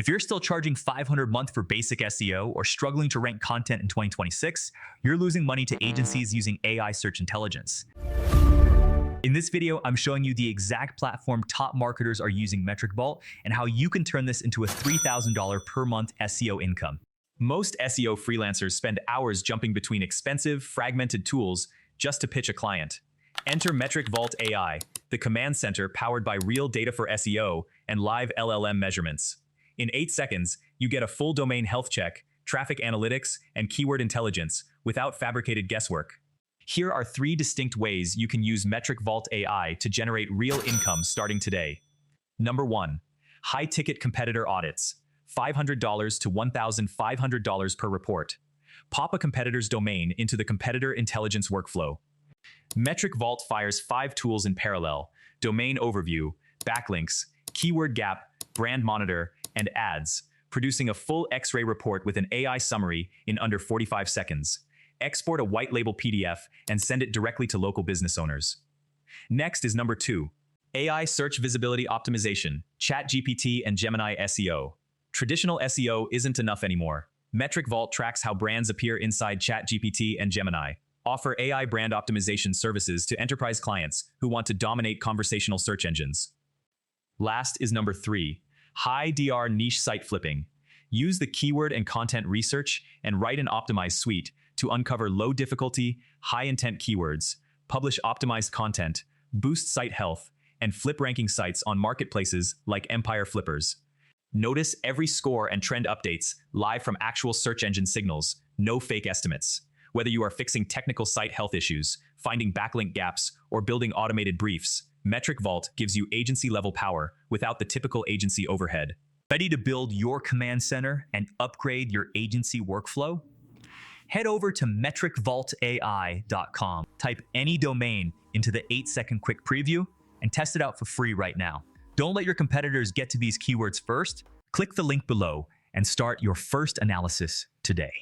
If you're still charging $500 a month for basic SEO or struggling to rank content in 2026, you're losing money to agencies using AI search intelligence. In this video, I'm showing you the exact platform top marketers are using MetricVault and how you can turn this into a $3,000 per month SEO income. Most SEO freelancers spend hours jumping between expensive, fragmented tools just to pitch a client. Enter MetricVault AI, the command center powered by real data for SEO and live LLM measurements. In 8 seconds, you get a full domain health check, traffic analytics, and keyword intelligence without fabricated guesswork. Here are 3 distinct ways you can use MetricVault AI to generate real income starting today. Number 1. High-Ticket Competitor Audits. $500 to $1,500 per report. Pop a competitor's domain into the competitor intelligence workflow. MetricVault fires 5 tools in parallel: domain overview, backlinks, keyword gap, brand monitor, and ads, producing a full X-ray report with an AI summary in under 45 seconds. Export a white label PDF and send it directly to local business owners. Next is number 2. AI search visibility optimization, ChatGPT and Gemini SEO. Traditional SEO isn't enough anymore. MetricVault tracks how brands appear inside ChatGPT and Gemini. Offer AI brand optimization services to enterprise clients who want to dominate conversational search engines. Last is number 3. High DR niche site flipping. Use the keyword and content research and write an optimized suite to uncover low difficulty, high intent keywords, publish optimized content, boost site health, and flip ranking sites on marketplaces like Empire Flippers. Notice every score and trend updates live from actual search engine signals, no fake estimates. Whether you are fixing technical site health issues, finding backlink gaps, or building automated briefs, MetricVault gives you agency-level power without the typical agency overhead. Ready to build your command center and upgrade your agency workflow? Head over to MetricVaultAI.com. Type any domain into the 8-second quick preview and test it out for free right now. Don't let your competitors get to these keywords first. Click the link below and start your first analysis today.